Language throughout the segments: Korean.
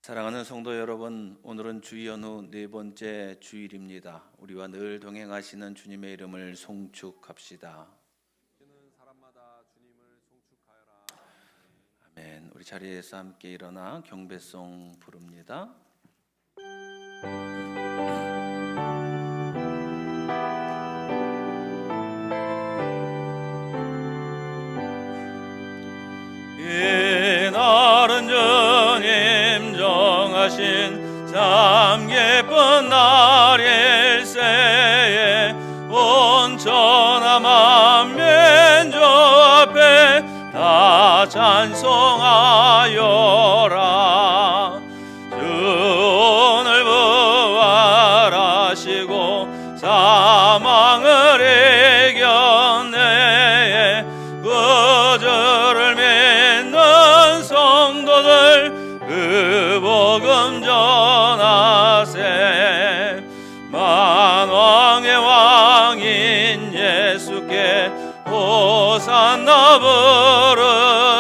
사랑하는 성도 여러분, 오늘은 주의 연후 네 번째 주일입니다. 우리와 늘 동행하시는 주님의 이름을 송축합시다. 주는 사람마다 주님을 송축하여라. 아멘. 우리 자리에서 함께 일어나 경배송 부릅니다. 이날은 주님 정하신 참 기쁜 날일세에 온 천하 만민 주 앞에 다 찬송하여라. 주 오늘 부활하시고 사망을 이겼네. 구주를 믿는 성도들 그 복음 전하세. 만왕의 왕인 예수께 호산나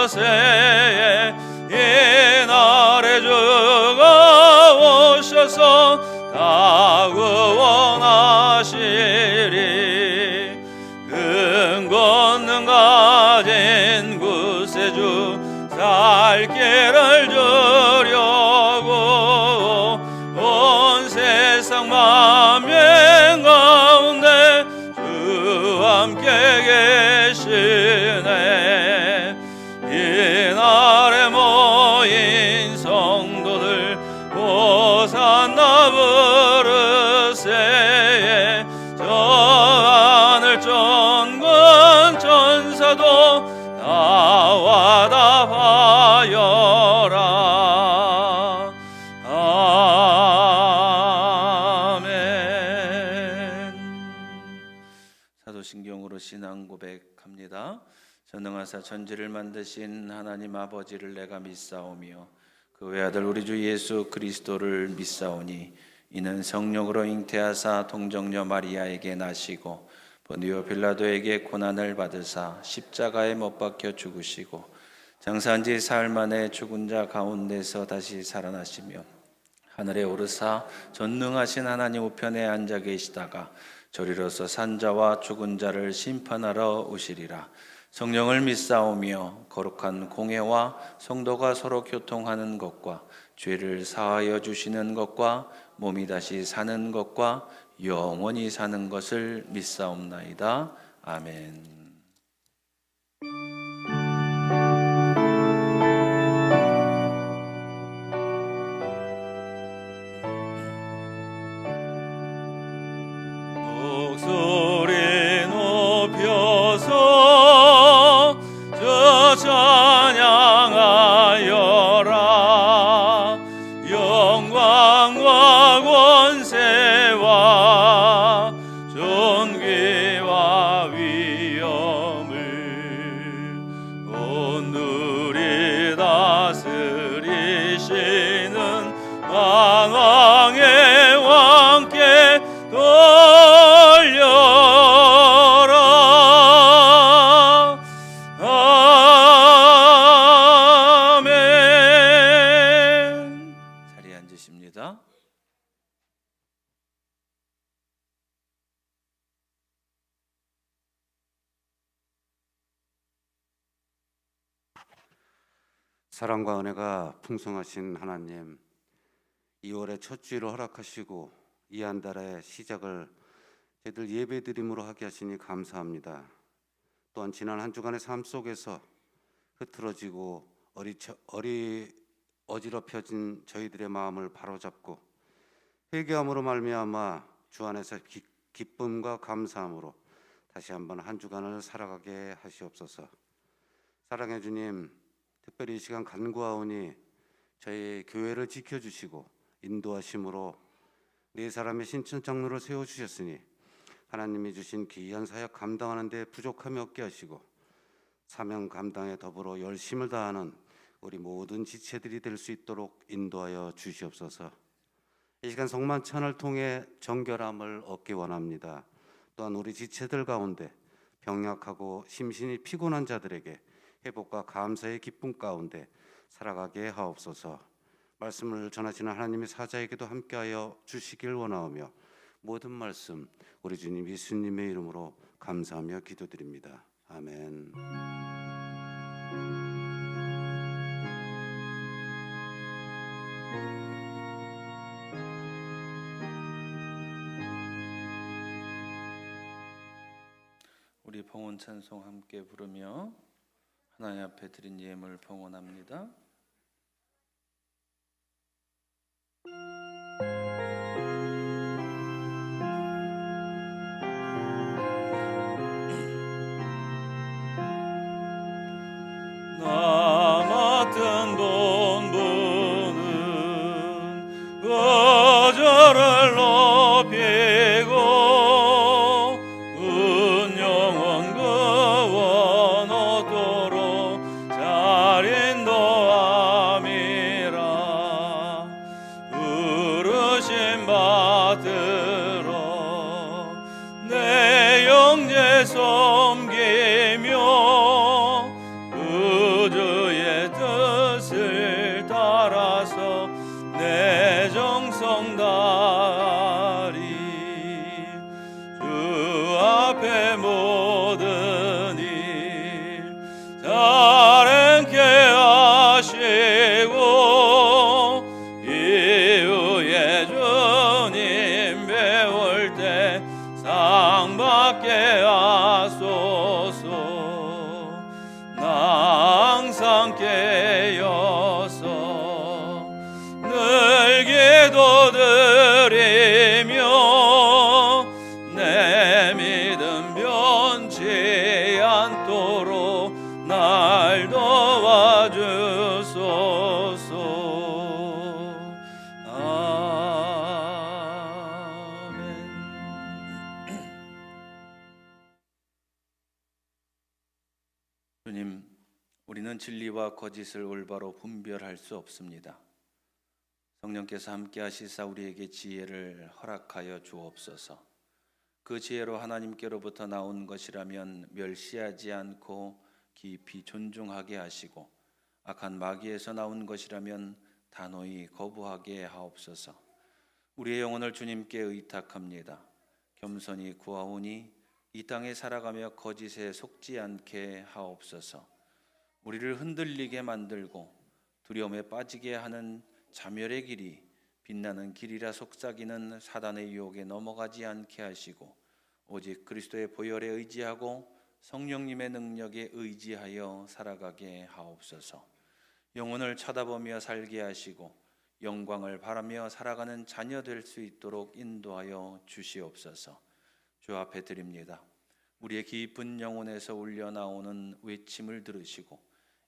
부르세. 이날에 주가 오셔서 다 구원하시리. 큰 권능 가진 구세주 살 길을 주려고 온 세상 만민 가운데 주 함께 계시네. 이날에 모인 성도들 호산나 부르세. 저 하늘 전군 천사도 나와 답하여라. 아멘. 사도신경으로 신앙 고백합니다. 전능하사 천지를 만드신 하나님 아버지를 내가 믿사오며 그 외아들 우리 주 예수 그리스도를 믿사오니 이는 성령으로 잉태하사 동정녀 마리아에게 나시고 본디오 빌라도에게 고난을 받으사 십자가에 못 박혀 죽으시고 장사한 지 사흘 만에 죽은 자 가운데서 다시 살아나시며 하늘에 오르사 전능하신 하나님 우편에 앉아 계시다가 저리로서 산자와 죽은 자를 심판하러 오시리라. 성령을 믿사오며 거룩한 공회와 성도가 서로 교통하는 것과 죄를 사하여 주시는 것과 몸이 다시 사는 것과 영원히 사는 것을 믿사옵나이다. 아멘. 목소리 높여서 저 찬양하여라. 영광과 권세와 존귀와 위엄을 온누리 다스리시는 만왕의 왕께 돌려라. 아멘. 자리에 앉으십니다. 사랑과 은혜가 풍성하신 하나님, 2월의 첫 주일을 허락하시고 이 한 달의 시작을 저희들 예배드림으로 하게 하시니 감사합니다. 또한 지난 한 주간의 삶 속에서 흐트러지고 어지럽혀진 저희들의 마음을 바로잡고 회개함으로 말미암아 주 안에서 기쁨과 감사함으로 다시 한번 한 주간을 살아가게 하시옵소서. 사랑해 주님, 특별히 이 시간 간구하오니 저희 교회를 지켜주시고 인도하심으로 네 사람의 신천 장로를 세워주셨으니 하나님이 주신 귀한 사역 감당하는 데 부족함이 없게 하시고 사명 감당에 더불어 열심을 다하는 우리 모든 지체들이 될 수 있도록 인도하여 주시옵소서. 이 시간 성만찬을 통해 정결함을 얻기 원합니다. 또한 우리 지체들 가운데 병약하고 심신이 피곤한 자들에게 회복과 감사의 기쁨 가운데 살아가게 하옵소서. 말씀을 전하시는 하나님의 사자에게도 함께하여 주시길 원하오며 모든 말씀 우리 주님 예수님의 이름으로 감사하며 기도드립니다. 아멘. 우리 봉헌 찬송 함께 부르며 하나님 앞에 드린 예물 봉헌합니다. 나 맡은 본분은 거절을 높이고 은 영원 구원 얻도록 잘 인도함이라. 부르심 받들어 내 영제 섬기며 주의 뜻을 따라서 내 정성 다하리. 주 앞에 모든 일 잘 행케 하시고 이후에 주님 배울 때 상 받게 하소서. 나 항상 깨어서 늘 기도드리며 내 믿음 변치 않도록 날 도와주소서. 주님, 우리는 진리와 거짓을 올바로 분별할 수 없습니다. 성령께서 함께 하시사 우리에게 지혜를 허락하여 주옵소서. 그 지혜로 하나님께로부터 나온 것이라면 멸시하지 않고 깊이 존중하게 하시고, 악한 마귀에서 나온 것이라면 단호히 거부하게 하옵소서. 우리의 영혼을 주님께 의탁합니다. 겸손히 구하오니 이 땅에 살아가며 거짓에 속지 않게 하옵소서. 우리를 흔들리게 만들고 두려움에 빠지게 하는 자멸의 길이 빛나는 길이라 속삭이는 사단의 유혹에 넘어가지 않게 하시고, 오직 그리스도의 보혈에 의지하고 성령님의 능력에 의지하여 살아가게 하옵소서. 영혼을 쳐다보며 살게 하시고 영광을 바라며 살아가는 자녀 될 수 있도록 인도하여 주시옵소서. 주 앞에 드립니다. 우리의 깊은 영혼에서 울려나오는 외침을 들으시고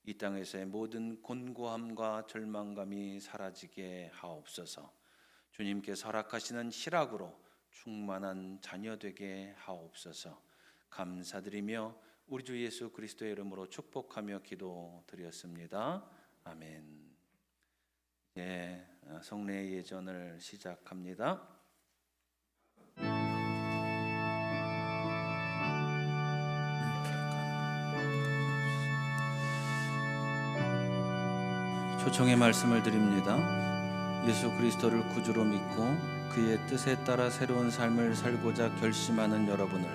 이 땅에서의 모든 곤고함과 절망감이 사라지게 하옵소서. 주님께서 허락하시는 희락으로 충만한 자녀 되게 하옵소서. 감사드리며 우리 주 예수 그리스도의 이름으로 축복하며 기도드렸습니다. 아멘. 성례 예전을 시작합니다. 초청의 말씀을 드립니다. 예수 그리스도를 구주로 믿고 그의 뜻에 따라 새로운 삶을 살고자 결심하는 여러분을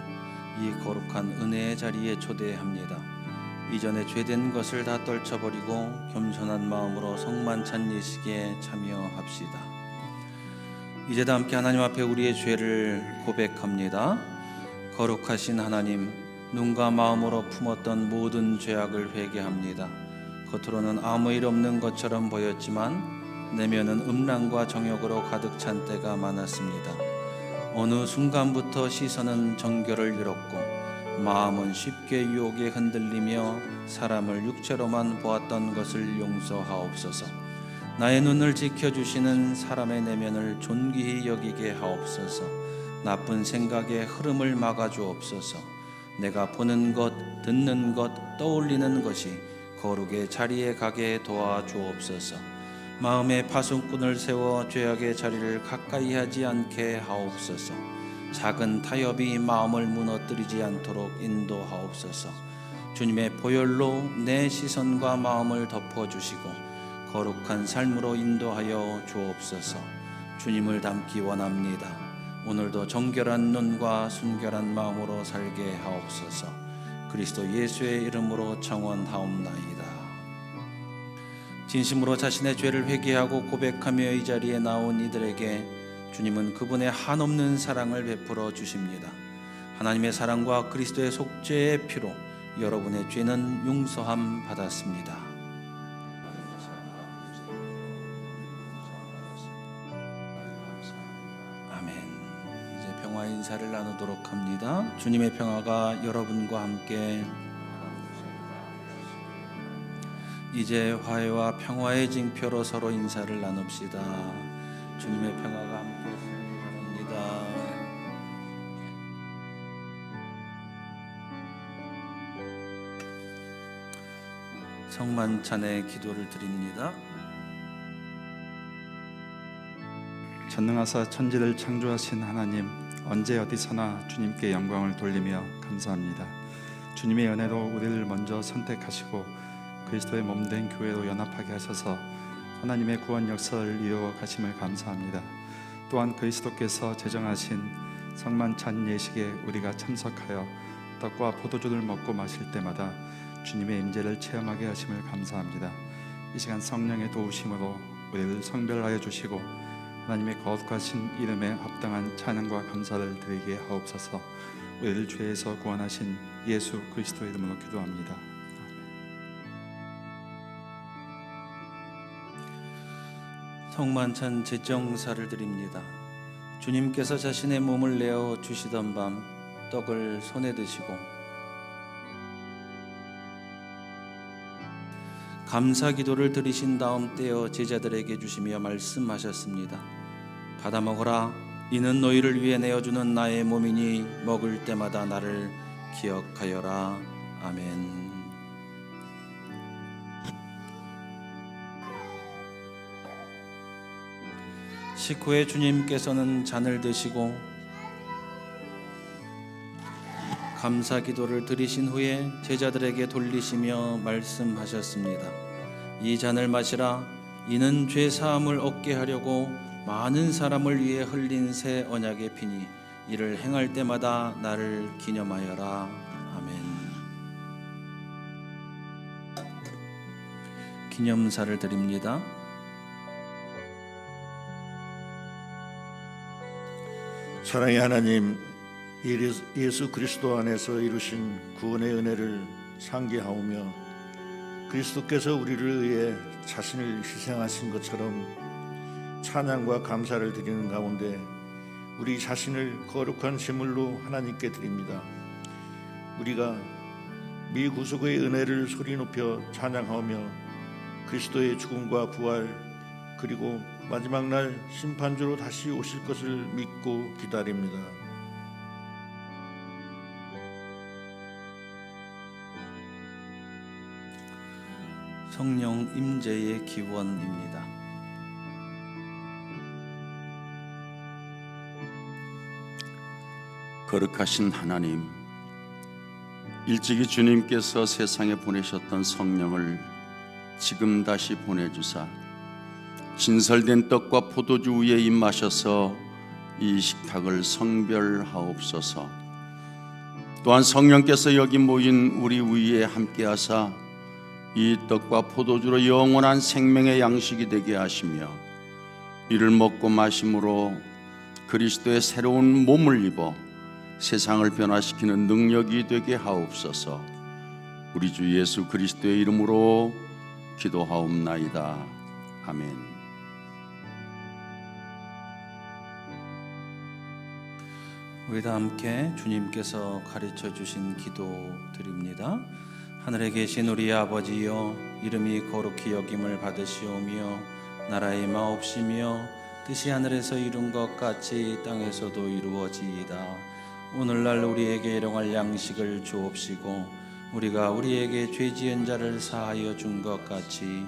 이 거룩한 은혜의 자리에 초대합니다. 이전에 죄된 것을 다 떨쳐버리고 겸손한 마음으로 성만찬 예식에 참여합시다. 이제도 함께 하나님 앞에 우리의 죄를 고백합니다. 거룩하신 하나님, 눈과 마음으로 품었던 모든 죄악을 회개합니다. 겉으로는 아무 일 없는 것처럼 보였지만 내면은 음란과 정욕으로 가득 찬 때가 많았습니다. 어느 순간부터 시선은 정결을 잃었고 마음은 쉽게 유혹에 흔들리며 사람을 육체로만 보았던 것을 용서하옵소서. 나의 눈을 지켜주시는 사람의 내면을 존귀히 여기게 하옵소서. 나쁜 생각의 흐름을 막아주옵소서. 내가 보는 것, 듣는 것, 떠올리는 것이 거룩의 자리에 가게 도와주옵소서. 마음에 파송꾼을 세워 죄악의 자리를 가까이 하지 않게 하옵소서. 작은 타협이 마음을 무너뜨리지 않도록 인도하옵소서. 주님의 보혈로 내 시선과 마음을 덮어주시고 거룩한 삶으로 인도하여 주옵소서. 주님을 닮기 원합니다. 오늘도 정결한 눈과 순결한 마음으로 살게 하옵소서. 그리스도 예수의 이름으로 청원하옵나이다. 진심으로 자신의 죄를 회개하고 고백하며 이 자리에 나온 이들에게 주님은 그분의 한없는 사랑을 베풀어 주십니다. 하나님의 사랑과 그리스도의 속죄의 피로 여러분의 죄는 용서함 받았습니다. 아멘. 이제 평화 인사를 나누도록 합니다. 주님의 평화가 여러분과 함께. 이제 화해와 평화의 징표로 서로 인사를 나눕시다. 주님의 평화가 함께 하시기 바랍니다. 성만찬의 기도를 드립니다. 전능하사 천지를 창조하신 하나님, 언제 어디서나 주님께 영광을 돌리며 감사합니다. 주님의 은혜로 우리를 먼저 선택하시고 그리스도의 몸된 교회로 연합하게 하셔서 하나님의 구원 역사를 이루어 가심을 감사합니다. 또한 그리스도께서 제정하신 성만찬 예식에 우리가 참석하여 떡과 포도주를 먹고 마실 때마다 주님의 임재를 체험하게 하심을 감사합니다. 이 시간 성령의 도우심으로 우리를 성별하여 주시고 하나님의 거룩하신 이름에 합당한 찬양과 감사를 드리게 하옵소서. 우리를 죄에서 구원하신 예수 그리스도 이름으로 기도합니다. 성만찬 제정사를 드립니다. 주님께서 자신의 몸을 내어 주시던 밤 떡을 손에 드시고 감사 기도를 드리신 다음 떼어 제자들에게 주시며 말씀하셨습니다. 받아 먹어라. 이는 너희를 위해 내어주는 나의 몸이니 먹을 때마다 나를 기억하여라. 아멘. 식후에 주님께서는 잔을 드시고 감사 기도를 드리신 후에 제자들에게 돌리시며 말씀하셨습니다. 이 잔을 마시라. 이는 죄 사함을 얻게 하려고 많은 사람을 위해 흘린 새 언약의 피니 이를 행할 때마다 나를 기념하여라. 아멘. 기념사를 드립니다. 사랑의 하나님, 예수 그리스도 안에서 이루신 구원의 은혜를 상기하오며 그리스도께서 우리를 위해 자신을 희생하신 것처럼 찬양과 감사를 드리는 가운데 우리 자신을 거룩한 제물로 하나님께 드립니다. 우리가 미구속의 은혜를 소리 높여 찬양하며 그리스도의 죽음과 부활 그리고 마지막 날 심판주로 다시 오실 것을 믿고 기다립니다. 성령 임재의 기원입니다. 거룩하신 하나님, 일찍이 주님께서 세상에 보내셨던 성령을 지금 다시 보내주사 진설된 떡과 포도주 위에 입마셔서 이 식탁을 성별하옵소서. 또한 성령께서 여기 모인 우리 위에 함께하사 이 떡과 포도주로 영원한 생명의 양식이 되게 하시며 이를 먹고 마심으로 그리스도의 새로운 몸을 입어 세상을 변화시키는 능력이 되게 하옵소서. 우리 주 예수 그리스도의 이름으로 기도하옵나이다. 아멘. 우리 다 함께 주님께서 가르쳐 주신 기도 드립니다. 하늘에 계신 우리 아버지여, 이름이 거룩히 여김을 받으시오며 나라의 마옵시며 뜻이 하늘에서 이룬 것 같이 땅에서도 이루어지이다. 오늘날 우리에게 일용할 양식을 주옵시고 우리가 우리에게 죄 지은 자를 사하여 준 것 같이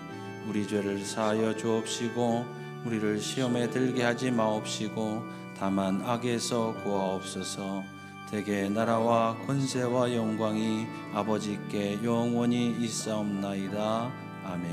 우리 죄를 사하여 주옵시고 우리를 시험에 들게 하지 마옵시고 다만 악에서 구하옵소서. 대개 나라와 권세와 영광이 아버지께 영원히 있사옵나이다. 아멘.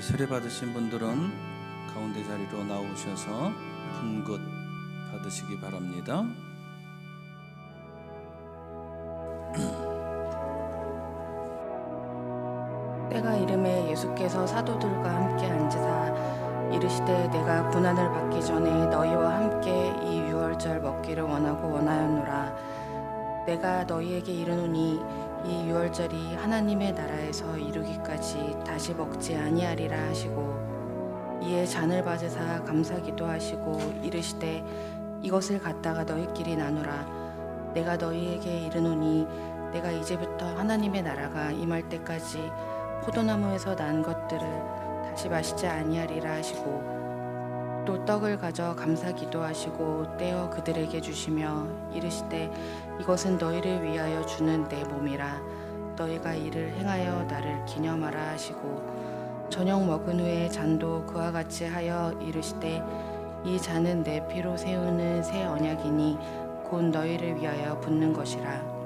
세례 받으신 분들은 가운데 자리로 나오셔서 분긋 받으시기 바랍니다. 때가 이름에 예수께서 사도들과 함께 앉으사 이르시되 내가 고난을 받기 전에 너희와 함께 이 유월절 먹기를 원하고 원하였노라. 내가 너희에게 이르노니 이 유월절이 하나님의 나라에서 이루기까지 다시 먹지 아니하리라 하시고 이에 잔을 받으사 감사기도 하시고 이르시되 이것을 갖다가 너희끼리 나누라. 내가 너희에게 이르노니 내가 이제부터 하나님의 나라가 임할 때까지 포도나무에서 난 것들을 다시 마시지 아니하리라 하시고 또 떡을 가져 감사기도 하시고 떼어 그들에게 주시며 이르시되 이것은 너희를 위하여 주는 내 몸이라. 너희가 이를 행하여 나를 기념하라 하시고 저녁 먹은 후에 잔도 그와 같이 하여 이르시되 이 잔은 내 피로 세우는 새 언약이니 곧 너희를 위하여 붓는 것이라.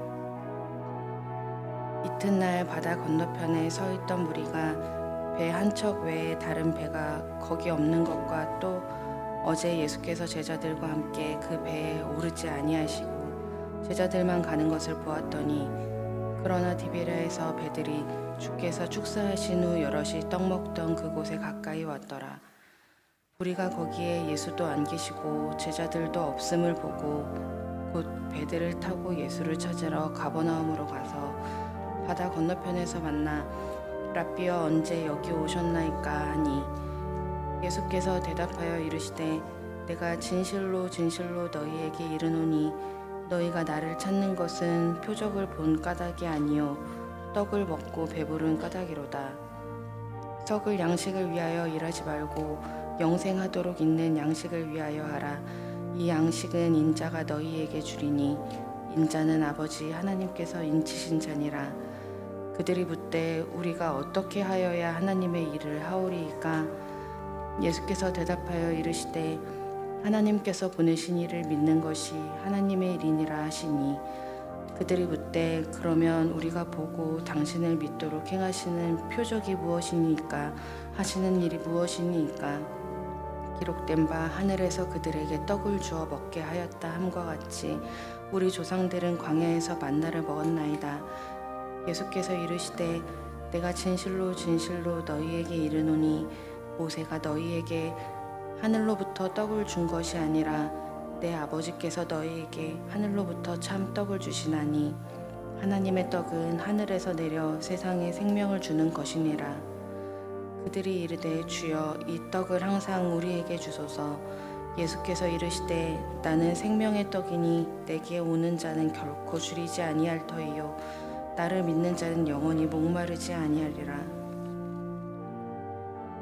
이튿날 바다 건너편에 서 있던 무리가 배 한 척 외에 다른 배가 거기 없는 것과 또 어제 예수께서 제자들과 함께 그 배에 오르지 아니하시고 제자들만 가는 것을 보았더니 그러나 디베랴에서 배들이 주께서 축사하신 후 여럿이 떡 먹던 그곳에 가까이 왔더라. 우리가 거기에 예수도 안 계시고 제자들도 없음을 보고 곧 배들을 타고 예수를 찾으러 가버나움으로 가서 바다 건너편에서 만나 랍비여 언제 여기 오셨나이까 하니 예수께서 대답하여 이르시되 내가 진실로 진실로 너희에게 이르노니 너희가 나를 찾는 것은 표적을 본 까닭이 아니요 떡을 먹고 배부른 까닭이로다. 썩을 양식을 위하여 일하지 말고 영생하도록 있는 양식을 위하여 하라. 이 양식은 인자가 너희에게 주리니 인자는 아버지 하나님께서 인치신 자니라. 그들이 묻되 우리가 어떻게 하여야 하나님의 일을 하오리이까? 예수께서 대답하여 이르시되 하나님께서 보내신 이를 믿는 것이 하나님의 일이니라 하시니 그들이 묻되 그러면 우리가 보고 당신을 믿도록 행하시는 표적이 무엇이니까 하시는 일이 무엇이니까? 기록된 바 하늘에서 그들에게 떡을 주어 먹게 하였다 함과 같이 우리 조상들은 광야에서 만나를 먹었나이다. 예수께서 이르시되 내가 진실로 진실로 너희에게 이르노니 모세가 너희에게 하늘로부터 떡을 준 것이 아니라 내 아버지께서 너희에게 하늘로부터 참 떡을 주시나니 하나님의 떡은 하늘에서 내려 세상에 생명을 주는 것이니라. 그들이 이르되 주여 이 떡을 항상 우리에게 주소서. 예수께서 이르시되 나는 생명의 떡이니 내게 오는 자는 결코 줄이지 아니할 터이요 나를 믿는 자는 영원히 목마르지 아니하리라.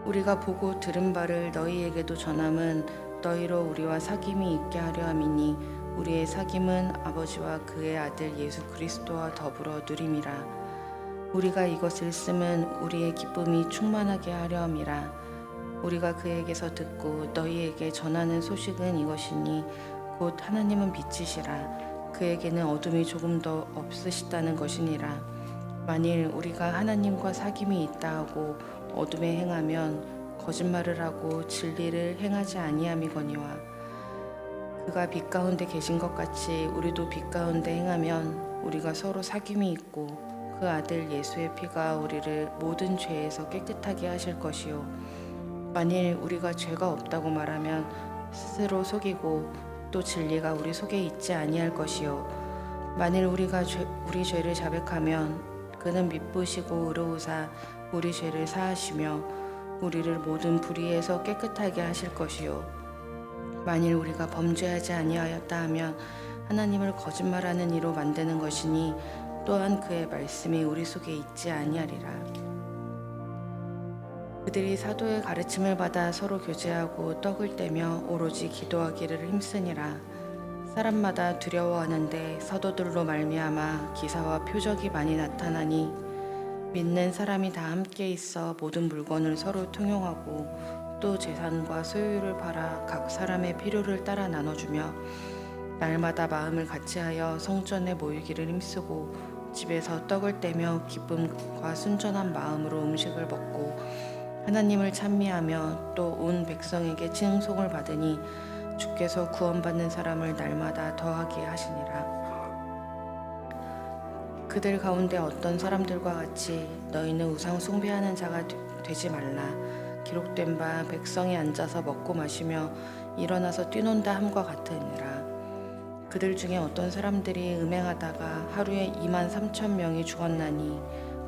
우리가 보고 들은 바를 너희에게도 전함은 너희로 우리와 사귐이 있게 하려 함이니 우리의 사귐은 아버지와 그의 아들 예수 그리스도와 더불어 누림이라. 우리가 이것을 쓰면 우리의 기쁨이 충만하게 하려 함이라. 우리가 그에게서 듣고 너희에게 전하는 소식은 이것이니 곧 하나님은 빛이시라. 그에게는 어둠이 조금 더 없으시다는 것이니라. 만일 우리가 하나님과 사귐이 있다 하고 어둠에 행하면 거짓말을 하고 진리를 행하지 아니함이거니와 그가 빛 가운데 계신 것 같이 우리도 빛 가운데 행하면 우리가 서로 사귐이 있고 그 아들 예수의 피가 우리를 모든 죄에서 깨끗하게 하실 것이요 만일 우리가 죄가 없다고 말하면 스스로 속이고 또 진리가 우리 속에 있지 아니할 것이요 만일 우리가 우리 죄를 자백하면 그는 미쁘시고 의로우사 우리 죄를 사하시며 우리를 모든 불의에서 깨끗하게 하실 것이요 만일 우리가 범죄하지 아니하였다 하면 하나님을 거짓말하는 이로 만드는 것이니 또한 그의 말씀이 우리 속에 있지 아니하리라. 그들이 사도의 가르침을 받아 서로 교제하고 떡을 떼며 오로지 기도하기를 힘쓰니라. 사람마다 두려워하는데 사도들로 말미암아 기사와 표적이 많이 나타나니 믿는 사람이 다 함께 있어 모든 물건을 서로 통용하고 또 재산과 소유를 팔아 각 사람의 필요를 따라 나눠주며 날마다 마음을 같이하여 성전에 모이기를 힘쓰고 집에서 떡을 떼며 기쁨과 순전한 마음으로 음식을 먹고 하나님을 찬미하며 또 온 백성에게 칭송을 받으니 주께서 구원받는 사람을 날마다 더하게 하시니라. 그들 가운데 어떤 사람들과 같이 너희는 우상 숭배하는 자가 되지 말라. 기록된 바 백성이 앉아서 먹고 마시며 일어나서 뛰논다 함과 같으니라. 그들 중에 어떤 사람들이 음행하다가 하루에 23,000명이 죽었나니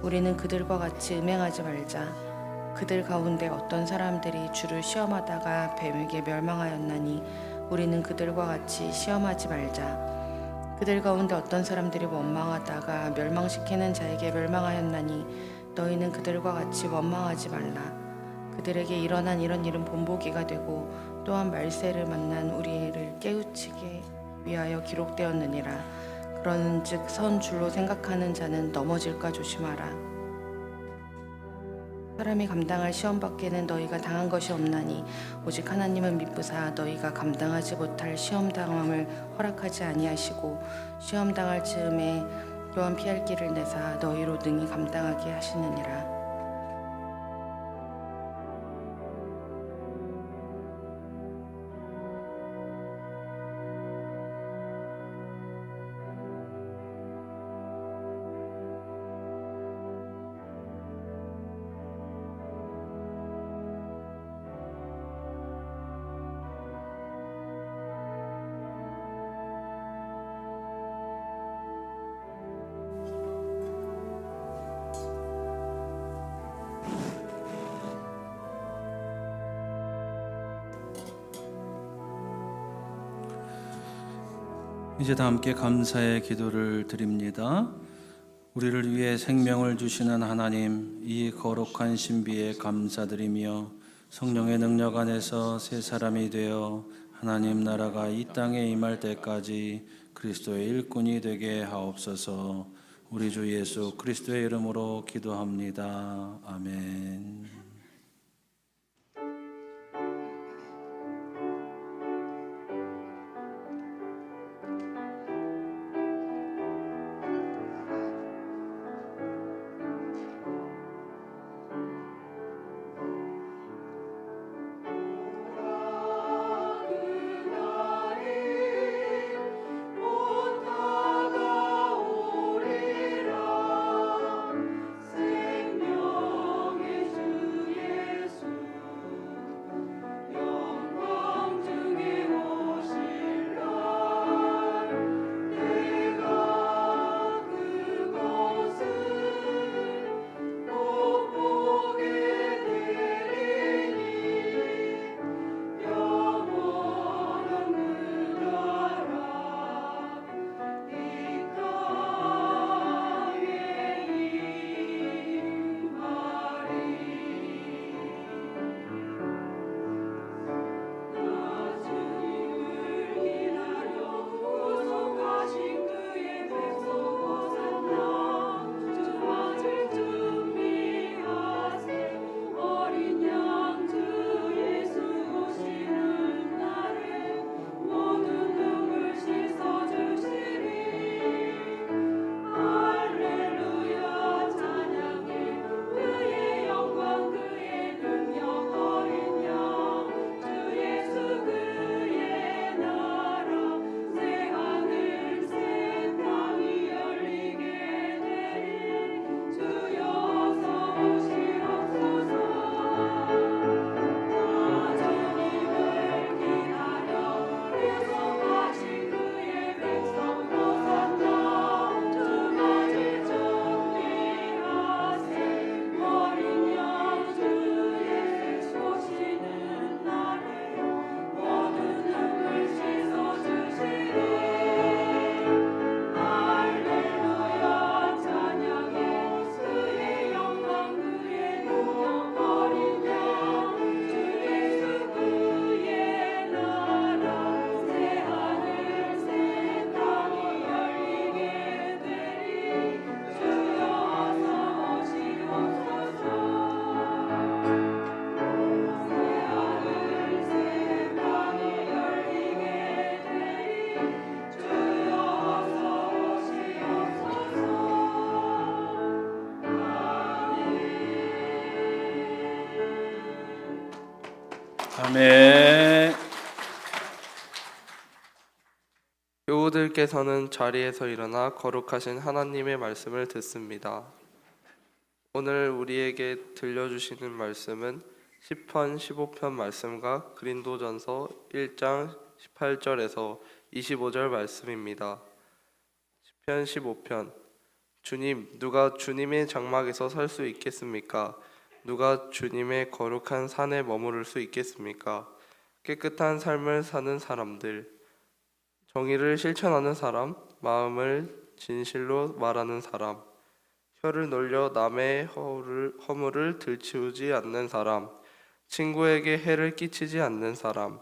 우리는 그들과 같이 음행하지 말자. 그들 가운데 어떤 사람들이 주를 시험하다가 뱀에게 멸망하였나니 우리는 그들과 같이 시험하지 말자. 그들 가운데 어떤 사람들이 원망하다가 멸망시키는 자에게 멸망하였나니 너희는 그들과 같이 원망하지 말라. 그들에게 일어난 이런 일은 본보기가 되고 또한 말세를 만난 우리를 깨우치게 위하여 기록되었느니라. 그런즉 선 줄로 생각하는 자는 넘어질까 조심하라. 사람이 감당할 시험 밖에는 너희가 당한 것이 없나니 오직 하나님은 미쁘사 너희가 감당하지 못할 시험 당함을 허락하지 아니하시고 시험 당할 즈음에 또한 피할 길을 내사 너희로 능히 감당하게 하시느니라. 이제 다 함께 감사의 기도를 드립니다. 우리를 위해 생명을 주시는 하나님, 이 거룩한 신비에 감사드리며 성령의 능력 안에서 새 사람이 되어 하나님 나라가 이 땅에 임할 때까지 그리스도의 일꾼이 되게 하옵소서. 우리 주 예수 그리스도의 이름으로 기도합니다. 아멘. 생명의 주 아멘. 교우들께서는 자리에서 일어나 거룩하신 하나님의 말씀을 듣습니다. 오늘 우리에게 들려주시는 말씀은 시편 15편 말씀과 그린도전서 1장 18절에서 25절 말씀입니다. 시편 15편. 주님, 누가 주님의 장막에서 설 수 있겠습니까? 누가 주님의 거룩한 산에 머무를 수 있겠습니까? 깨끗한 삶을 사는 사람들, 정의를 실천하는 사람, 마음을 진실로 말하는 사람, 혀를 놀려 남의 허물을 들치우지 않는 사람, 친구에게 해를 끼치지 않는 사람,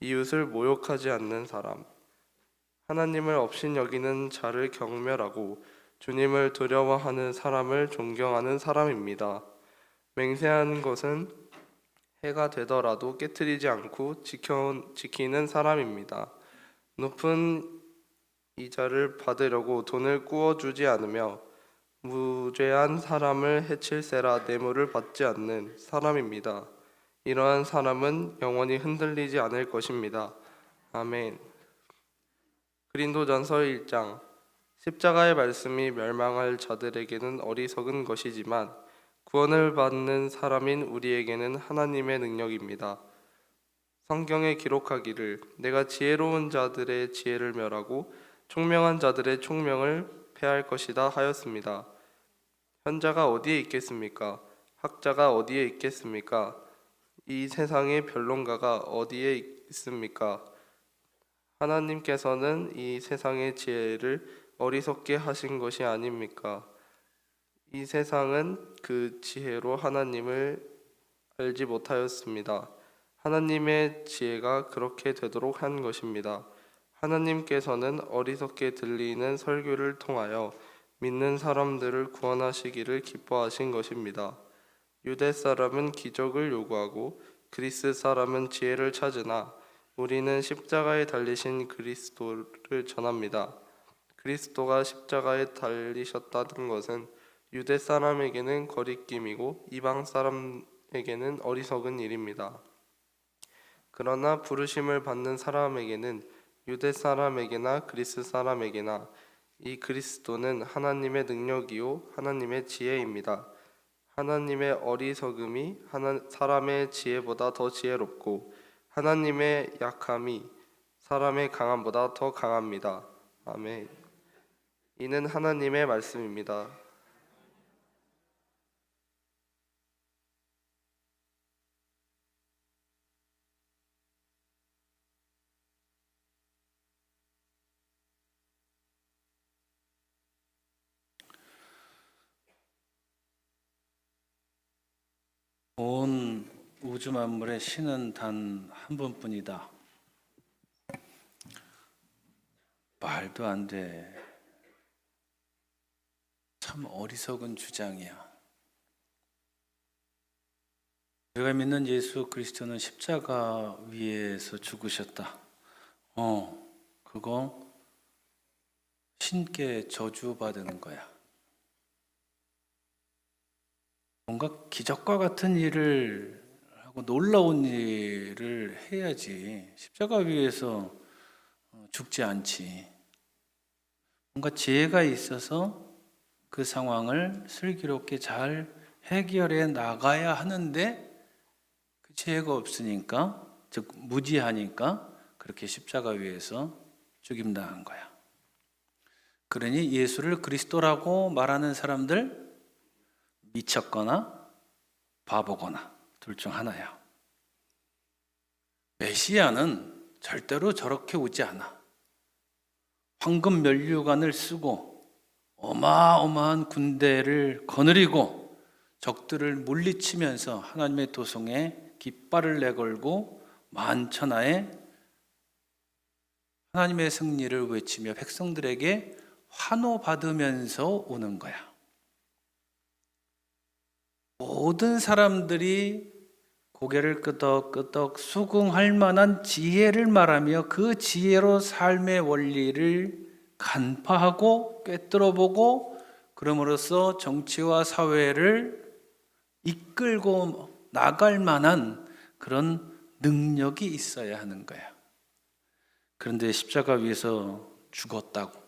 이웃을 모욕하지 않는 사람, 하나님을 업신여기는 자를 경멸하고 주님을 두려워하는 사람을 존경하는 사람입니다. 맹세하는 것은 해가 되더라도 깨트리지 않고 지키는 사람입니다. 높은 이자를 받으려고 돈을 꾸어주지 않으며 무죄한 사람을 해칠세라 뇌물을 받지 않는 사람입니다. 이러한 사람은 영원히 흔들리지 않을 것입니다. 아멘. 그린도전서 1장. 십자가의 말씀이 멸망할 자들에게는 어리석은 것이지만 구원을 받는 사람인 우리에게는 하나님의 능력입니다. 성경에 기록하기를 내가 지혜로운 자들의 지혜를 멸하고 총명한 자들의 총명을 패할 것이다 하였습니다. 현자가 어디에 있겠습니까? 학자가 어디에 있겠습니까? 이 세상의 변론가가 어디에 있습니까? 하나님께서는 이 세상의 지혜를 어리석게 하신 것이 아닙니까? 이 세상은 그 지혜로 하나님을 알지 못하였습니다. 하나님의 지혜가 그렇게 되도록 한 것입니다. 하나님께서는 어리석게 들리는 설교를 통하여 믿는 사람들을 구원하시기를 기뻐하신 것입니다. 유대 사람은 기적을 요구하고 그리스 사람은 지혜를 찾으나 우리는 십자가에 달리신 그리스도를 전합니다. 그리스도가 십자가에 달리셨다는 것은 유대 사람에게는 거리낌이고 이방 사람에게는 어리석은 일입니다. 그러나 부르심을 받는 사람에게는 유대 사람에게나 그리스 사람에게나 이 그리스도는 하나님의 능력이요 하나님의 지혜입니다. 하나님의 어리석음이 사람의 지혜보다 더 지혜롭고 하나님의 약함이 사람의 강함보다 더 강합니다. 아멘. 이는 하나님의 말씀입니다. 온 우주 만물의 신은 단 한 분뿐이다. 말도 안 돼. 참 어리석은 주장이야. 우리가 믿는 예수 그리스도는 십자가 위에서 죽으셨다. 그거 신께 저주받는 거야. 뭔가 기적과 같은 일을 하고 놀라운 일을 해야지 십자가 위에서 죽지 않지. 뭔가 지혜가 있어서 그 상황을 슬기롭게 잘 해결해 나가야 하는데 그 지혜가 없으니까, 즉 무지하니까 그렇게 십자가 위에서 죽임당한 거야. 그러니 예수를 그리스도라고 말하는 사람들 미쳤거나 바보거나 둘 중 하나야. 메시아는 절대로 저렇게 오지 않아. 황금 면류관을 쓰고 어마어마한 군대를 거느리고 적들을 물리치면서 하나님의 도성에 깃발을 내걸고 만천하에 하나님의 승리를 외치며 백성들에게 환호받으면서 오는 거야. 모든 사람들이 고개를 끄덕끄덕 수긍할 만한 지혜를 말하며 그 지혜로 삶의 원리를 간파하고 꿰뚫어보고 그럼으로써 정치와 사회를 이끌고 나갈 만한 그런 능력이 있어야 하는 거야. 그런데 십자가 위에서 죽었다고.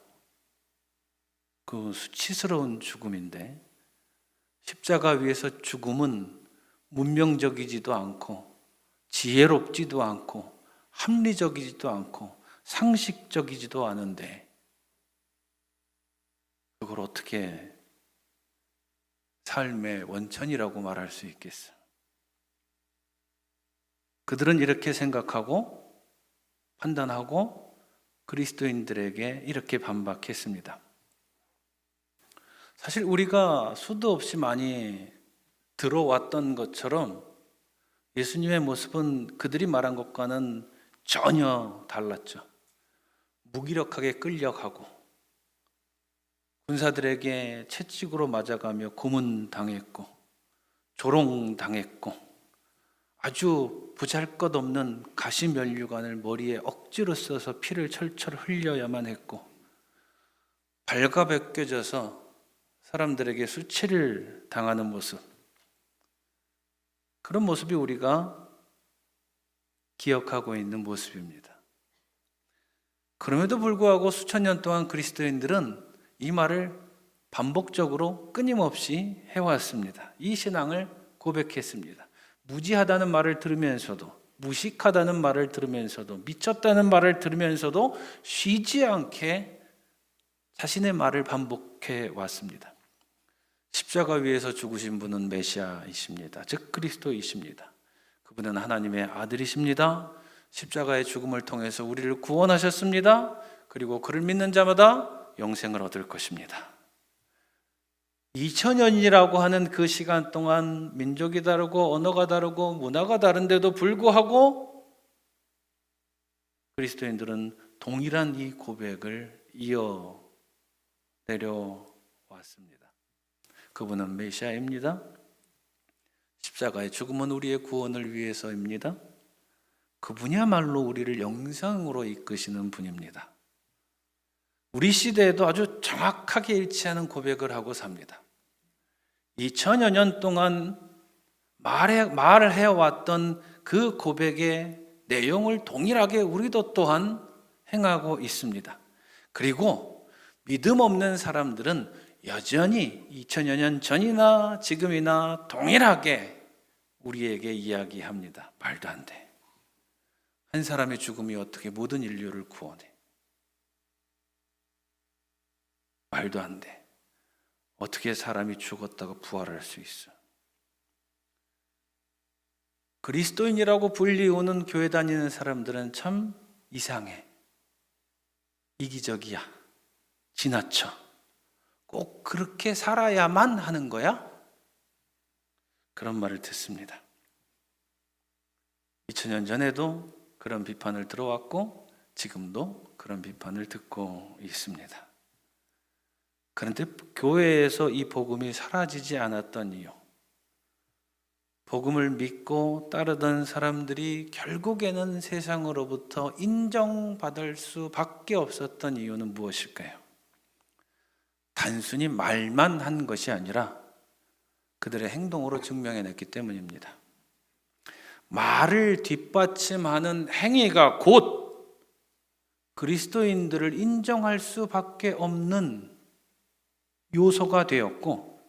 그 수치스러운 죽음인데, 십자가 위에서 죽음은 문명적이지도 않고 지혜롭지도 않고 합리적이지도 않고 상식적이지도 않은데, 그걸 어떻게 삶의 원천이라고 말할 수 있겠어? 그들은 이렇게 생각하고 판단하고 그리스도인들에게 이렇게 반박했습니다. 사실 우리가 수도 없이 많이 들어왔던 것처럼 예수님의 모습은 그들이 말한 것과는 전혀 달랐죠. 무기력하게 끌려가고 군사들에게 채찍으로 맞아가며 고문당했고 조롱당했고 아주 보잘것없는 가시면류관을 머리에 억지로 써서 피를 철철 흘려야만 했고 발가벗겨져서 사람들에게 수치를 당하는 모습, 그런 모습이 우리가 기억하고 있는 모습입니다. 그럼에도 불구하고 수천 년 동안 그리스도인들은 이 말을 반복적으로 끊임없이 해왔습니다. 이 신앙을 고백했습니다. 무지하다는 말을 들으면서도, 무식하다는 말을 들으면서도, 미쳤다는 말을 들으면서도 쉬지 않게 자신의 말을 반복해 왔습니다. 십자가 위에서 죽으신 분은 메시아이십니다. 즉 그리스도이십니다. 그분은 하나님의 아들이십니다. 십자가의 죽음을 통해서 우리를 구원하셨습니다. 그리고 그를 믿는 자마다 영생을 얻을 것입니다. 2000년이라고 하는 그 시간 동안 민족이 다르고 언어가 다르고 문화가 다른데도 불구하고 그리스도인들은 동일한 이 고백을 이어 내려왔습니다. 그분은 메시아입니다. 십자가의 죽음은 우리의 구원을 위해서입니다. 그분이야말로 우리를 영생으로 이끄시는 분입니다. 우리 시대에도 아주 정확하게 일치하는 고백을 하고 삽니다. 2000여 년 동안 말을 해왔던 그 고백의 내용을 동일하게 우리도 또한 행하고 있습니다. 그리고 믿음 없는 사람들은 여전히 2000여 년 전이나 지금이나 동일하게 우리에게 이야기합니다. 말도 안 돼. 한 사람의 죽음이 어떻게 모든 인류를 구원해? 말도 안 돼. 어떻게 사람이 죽었다고 부활할 수 있어? 그리스도인이라고 불리우는 교회 다니는 사람들은 참 이상해. 이기적이야. 지나쳐. 꼭 그렇게 살아야만 하는 거야? 그런 말을 듣습니다. 2000년 전에도 그런 비판을 들어왔고 지금도 그런 비판을 듣고 있습니다. 그런데 교회에서 이 복음이 사라지지 않았던 이유, 복음을 믿고 따르던 사람들이 결국에는 세상으로부터 인정받을 수밖에 없었던 이유는 무엇일까요? 단순히 말만 한 것이 아니라 그들의 행동으로 증명해냈기 때문입니다. 말을 뒷받침하는 행위가 곧 그리스도인들을 인정할 수밖에 없는 요소가 되었고,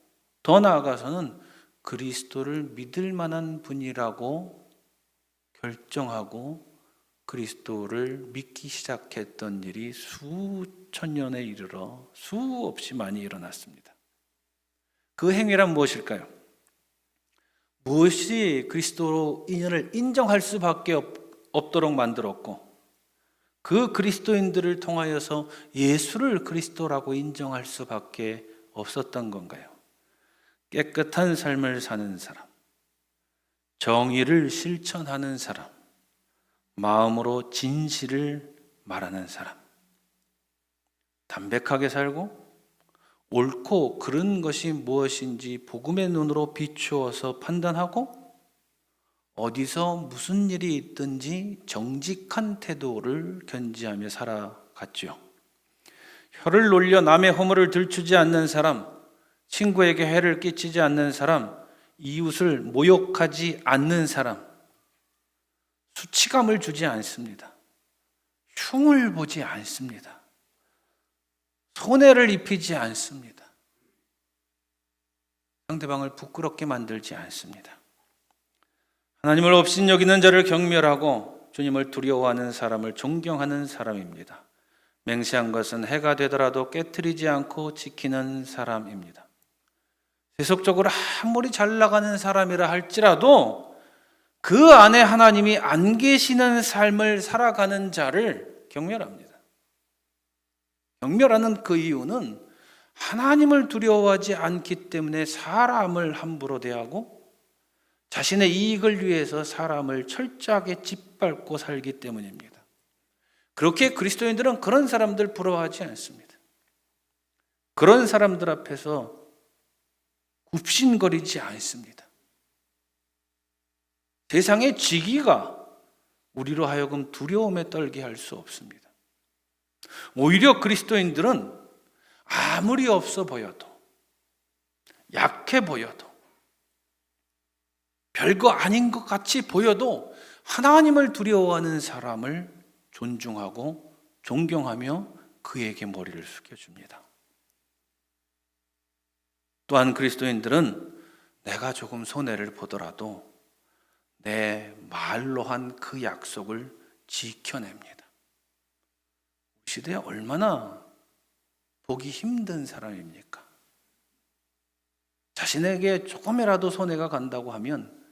더 나아가서는 그리스도를 믿을 만한 분이라고 결정하고 그리스도를 믿기 시작했던 일이 수천 년에 이르러 수없이 많이 일어났습니다. 그 행위란 무엇일까요? 무엇이 그리스도인을 인정할 수밖에 없도록 만들었고 그 그리스도인들을 통하여서 예수를 그리스도라고 인정할 수밖에 없었던 건가요? 깨끗한 삶을 사는 사람, 정의를 실천하는 사람, 마음으로 진실을 말하는 사람, 담백하게 살고 옳고 그른 것이 무엇인지 복음의 눈으로 비추어서 판단하고 어디서 무슨 일이 있든지 정직한 태도를 견지하며 살아갔죠. 혀를 놀려 남의 허물을 들추지 않는 사람, 친구에게 해를 끼치지 않는 사람, 이웃을 모욕하지 않는 사람, 수치감을 주지 않습니다. 흉을 보지 않습니다. 손해를 입히지 않습니다. 상대방을 부끄럽게 만들지 않습니다. 하나님을 업신여기는 자를 경멸하고 주님을 두려워하는 사람을 존경하는 사람입니다. 맹세한 것은 해가 되더라도 깨트리지 않고 지키는 사람입니다. 세속적으로 아무리 잘 나가는 사람이라 할지라도 그 안에 하나님이 안 계시는 삶을 살아가는 자를 경멸합니다. 경멸하는 그 이유는 하나님을 두려워하지 않기 때문에 사람을 함부로 대하고 자신의 이익을 위해서 사람을 철저하게 짓밟고 살기 때문입니다. 그렇게 그리스도인들은 그런 사람들 부러워하지 않습니다. 그런 사람들 앞에서 굽신거리지 않습니다. 세상의 지기가 우리로 하여금 두려움에 떨게 할 수 없습니다. 오히려 그리스도인들은 아무리 없어 보여도, 약해 보여도, 별거 아닌 것 같이 보여도 하나님을 두려워하는 사람을 존중하고 존경하며 그에게 머리를 숙여줍니다. 또한 그리스도인들은 내가 조금 손해를 보더라도 내 말로 한 그 약속을 지켜냅니다. 우리 시대에 얼마나 보기 힘든 사람입니까? 자신에게 조금이라도 손해가 간다고 하면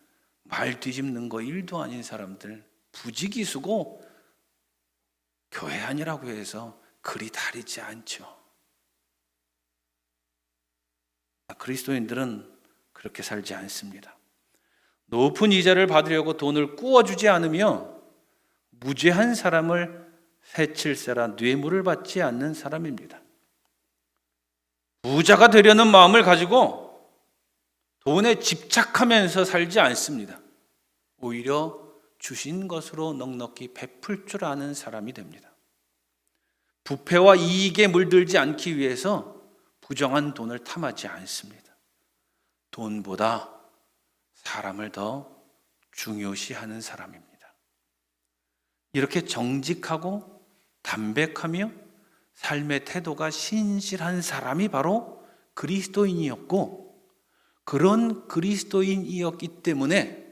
말 뒤집는 거 일도 아닌 사람들, 부지기수고 교회 아니라고 해서 그리 다르지 않죠. 그리스도인들은 그렇게 살지 않습니다. 높은 이자를 받으려고 돈을 꾸어주지 않으며 무죄한 사람을 해칠세라 뇌물을 받지 않는 사람입니다. 부자가 되려는 마음을 가지고 돈에 집착하면서 살지 않습니다. 오히려 주신 것으로 넉넉히 베풀 줄 아는 사람이 됩니다. 부패와 이익에 물들지 않기 위해서 부정한 돈을 탐하지 않습니다. 돈보다 사람을 더 중요시하는 사람입니다. 이렇게 정직하고 담백하며 삶의 태도가 신실한 사람이 바로 그리스도인이었고, 그런 그리스도인이었기 때문에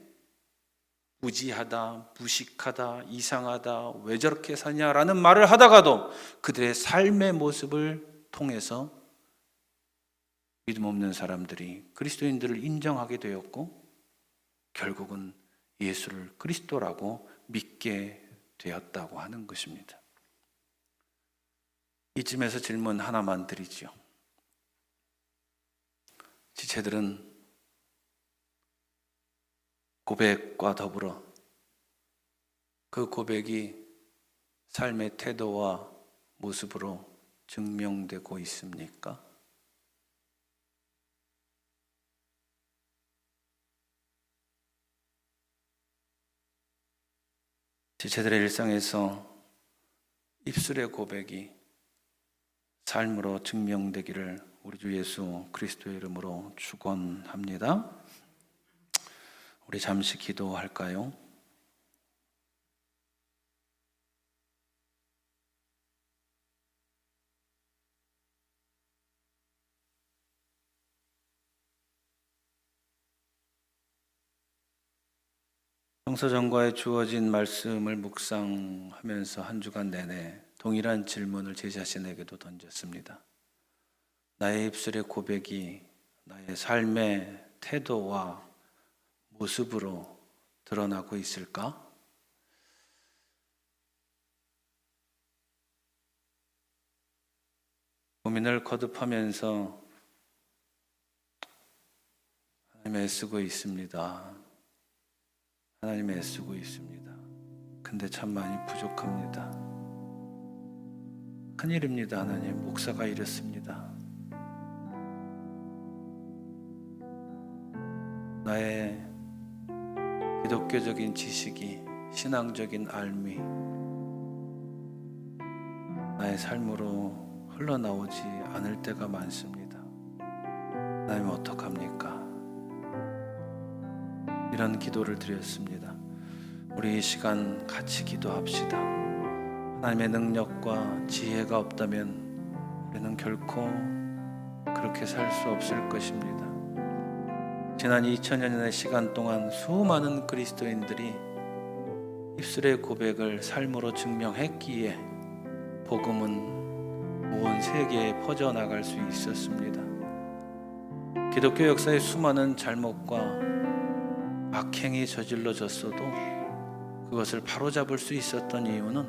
무지하다, 무식하다, 이상하다, 왜 저렇게 사냐라는 말을 하다가도 그들의 삶의 모습을 통해서 믿음 없는 사람들이 그리스도인들을 인정하게 되었고, 결국은 예수를 그리스도라고 믿게 되었다고 하는 것입니다. 이쯤에서 질문 하나만 드리죠. 지체들은 고백과 더불어 그 고백이 삶의 태도와 모습으로 증명되고 있습니까? 지체들의 일상에서 입술의 고백이 삶으로 증명되기를 우리 주 예수 그리스도의 이름으로 축원합니다. 우리 잠시 기도할까요? 성서전과에 주어진 말씀을 묵상하면서 한 주간 내내 동일한 질문을 제 자신에게도 던졌습니다. 나의 입술의 고백이 나의 삶의 태도와 모습으로 드러나고 있을까? 고민을 거듭하면서 하나님 애쓰고 있습니다. 하나님 애쓰고 있습니다. 근데 참 많이 부족합니다. 큰일입니다. 하나님, 목사가 이랬습니다. 나의 기독교적인 지식이, 신앙적인 알미, 나의 삶으로 흘러나오지 않을 때가 많습니다. 하나님 어떡합니까? 이런 기도를 드렸습니다. 우리 이 시간 같이 기도합시다. 하나님의 능력과 지혜가 없다면 우리는 결코 그렇게 살 수 없을 것입니다. 지난 2000여 년의 시간 동안 수많은 그리스도인들이 입술의 고백을 삶으로 증명했기에 복음은 온 세계에 퍼져나갈 수 있었습니다. 기독교 역사의 수많은 잘못과 악행이 저질러졌어도 그것을 바로잡을 수 있었던 이유는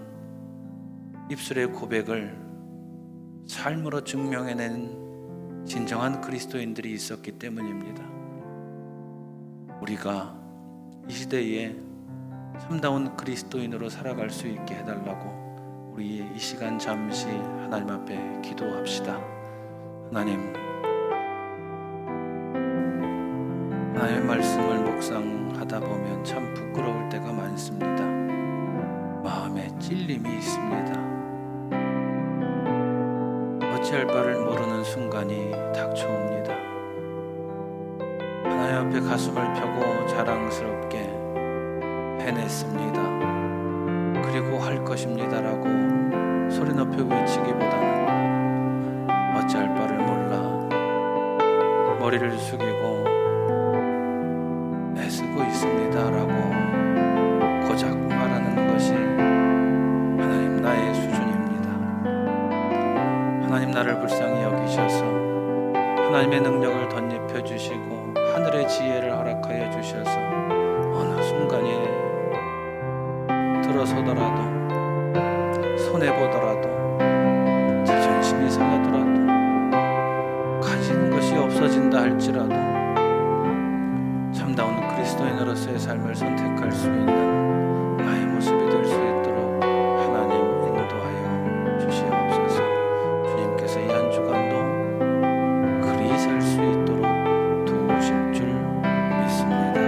입술의 고백을 삶으로 증명해낸 진정한 그리스도인들이 있었기 때문입니다. 우리가 이 시대에 참다운 그리스도인으로 살아갈 수 있게 해달라고 우리 이 시간 잠시 하나님 앞에 기도합시다. 하나님의 말씀을 묵상하다 보면 참 부끄러울 때가 많습니다. 마음에 찔림이 있습니다. 어찌할 바를 모르는 순간이 닥쳐옵니다. 하나님 앞에 가슴을 펴고 자랑스럽게 해냈습니다. 그리고 할 것입니다라고 소리 높여 외치기보다는 어찌할 바를 몰라 머리를 숙이고 애쓰고 있습니다라고 고작 말하는 것이 하나님 나의 수준입니다. 하나님 나를 불쌍히 여기셔서 하나님의 능력을 덧입혀 주시고 하늘의 지혜를 허락하여 주셔서 어느 순간에 들어서더라도 손해보더라도 자존심이 상하더라도 가진 것이 없어진다 할지라도 참다운 그리스도인으로서의 삶을 선택할 수 있는 나의 모습이 될 수 있도록 하나님 인도하여 주시옵소서. 주님께서 이 한 주간도 그리 살 수 있도록 도우실 줄 믿습니다.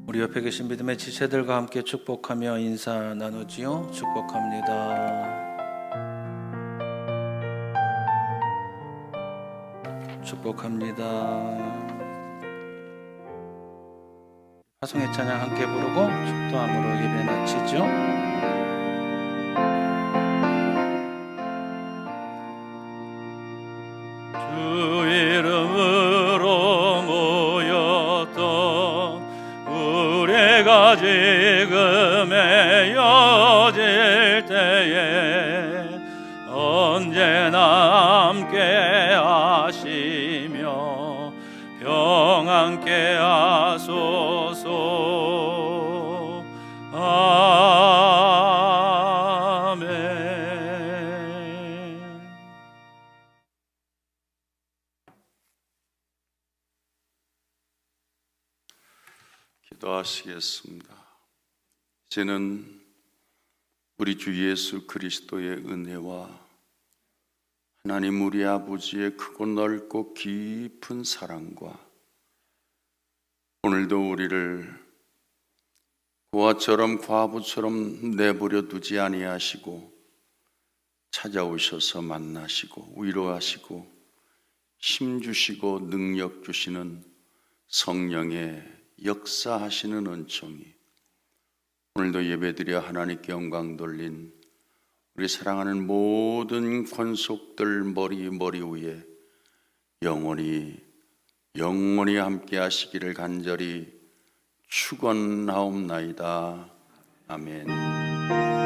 우리 옆에 계신 믿음의 지체들과 함께 축복하며 인사 나누지요. 축복합니다. 축복합니다. 화성의 찬양 함께 부르고 축도함으로 예배 마치죠. 주 이름으로 모였던 우리가 지금 헤어질 때에 언제나 함께 하시며 평안케 하소서. 아멘. 기도하시겠습니다. 이제는 우리 주 예수 그리스도의 은혜와 하나님 우리 아버지의 크고 넓고 깊은 사랑과 오늘도 우리를 고아처럼 과부처럼 내버려 두지 아니하시고 찾아오셔서 만나시고 위로하시고 힘주시고 능력 주시는 성령의 역사하시는 은총이 오늘도 예배드려 하나님께 영광 돌린 우리 사랑하는 모든 권속들 머리 위에 영원히 함께 하시기를 간절히 축원하옵나이다. 아멘.